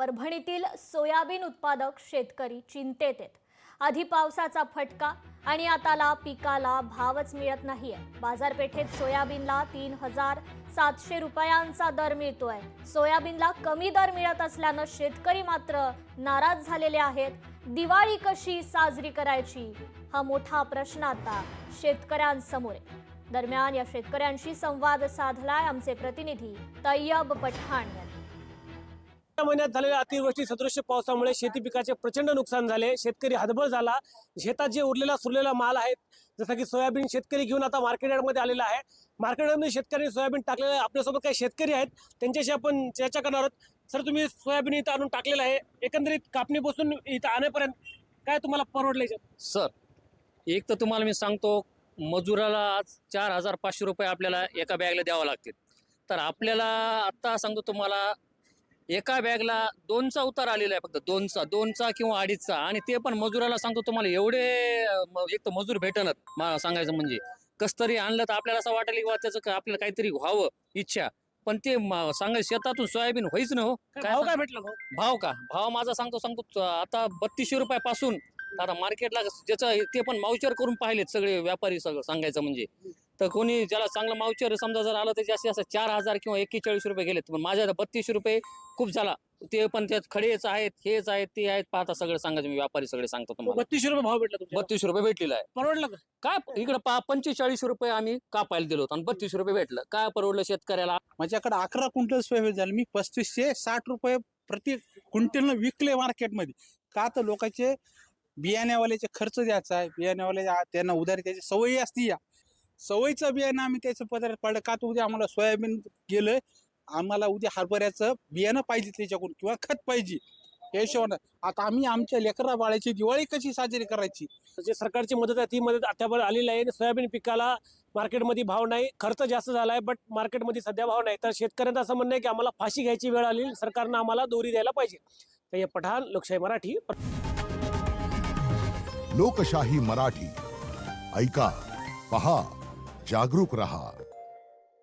परभणीतील soybean उत्पादक शेतकरी चिंतेत आहेत। आधी पावसाचा फटका आणि आताला पिकाला भावच मिळत नाहीये। बाजारपेठेत सोयाबीनला 3700 रुपयांचा दर मिळतोय। सोयाबीनला कमी दर मिळत असल्यानं शेतकरी मात्र नाराज झालेले आहेत। दिवाळी कशी साजरी करायची हा मोठा प्रश्न आता शेतकऱ्यांसमोर आहे। दरम्यान या शेतकऱ्यांशी संवाद साधलाय आमचे प्रतिनिधी तैयब पठाण यांनी। महिन्यात झालेल्या अतिवृष्टी सदृश्य पावसामुळे शेती पिकाचे प्रचंड नुकसान झाले। शेतकरी हतबल झाला। शेतात जे उरलेला सुरलेला माल आहे जसं की सोयाबीन शेतकरी घेऊन आता मार्केट यार्डमध्ये आलेला आहे। मार्केट यार्डमध्ये शेतकरी सोयाबीन टाकलेलं आहे। आपल्यासोबत काही शेतकरी आहेत त्यांच्याशी आपण चर्चा करणार आहोत। सर, तुम्ही सोयाबीन इथं आणून टाकलेलं आहे, एकंदरीत कापणीपासून इथं आणेपर्यंत काय तुम्हाला परवडलं? सर, एक तर तुम्हाला मी सांगतो, मजुराला आज 4500 रुपये आपल्याला एका बॅगला द्यावं लागतील। तर आपल्याला आत्ता सांगतो तुम्हाला, एका बॅगला 2चा उतार आलेला आहे, फक्त 2चा किंवा 2.5चा, आणि ते पण मजुराला सांगतो तुम्हाला एवढे एक तर मजूर भेटणार सांगायचं म्हणजे कस तरी आणलं तर आपल्याला असं वाटेल की त्याचं आपल्याला काहीतरी व्हावं इच्छा, पण ते सांगायचं शेतातून सोयाबीन व्हायच ना हो। काय भेटलं भाव माझा सांगतो आता 3200 रुपयापासून आता मार्केटला ज्याचं ते पण माउचर करून पाहिलेत सगळे व्यापारी, सगळं सांगायचं म्हणजे। तर कोणी ज्याला चांगलं माउचर समजा जर आलं तर जास्तीत जास्त 4000 किंवा 41 रुपये गेलेत, पण माझ्या 3200 रुपये खूप झाला। ते पण त्यात खडेच आहेत, हेच आहेत, ते आहेत, पाहता सगळं सांगायचं मी व्यापारी सगळे सांगतो तुम्हाला। 3200 रुपये भाव भेटला? 3200 रुपये भेटलेला आहे। परवडलं का? काय इकडे 45 रुपये आम्ही कापायला दिलो आणि 3200 रुपये भेटलं, काय परवडलं शेतकऱ्याला? माझ्याकडे 11 क्विंटल सोयाबीन झालं, मी 3560 रुपये प्रति क्विंटलनं विकले मार्केटमध्ये। का तर लोकांचे बियाण्यावाल्याचे खर्च द्यायचा आहे, बियाण्यावाले त्यांना उधारी त्याची सवयी असती, या सवयीचं बियाणं आम्ही त्याचं पदार्थ पडलं का तर उद्या आम्हाला सोयाबीन गेलं, आम्हाला उद्या हरभऱ्याचं बियाणं पाहिजे त्याच्याकडून किंवा खत पाहिजे, या हिशोबानं आता आम्ही आमच्या लेकरा बाळाची दिवाळी कशी साजरी करायची? जे सरकारची मदत आहे ती मदत अद्याप आलेली आहे। सोयाबीन पिकाला मार्केटमध्ये भाव नाही, खर्च जास्त झाला आहे, बट मार्केटमध्ये सध्या भाव नाही। तर शेतकऱ्यांचं असं म्हणणं आहे की आम्हाला फाशी घ्यायची वेळ आली, सरकारनं आम्हाला दोरी द्यायला पाहिजे। तर हे पठाण, लोकशाही मराठी। लोकशाही मराठी, ऐका, पहा, जागरूक रहा।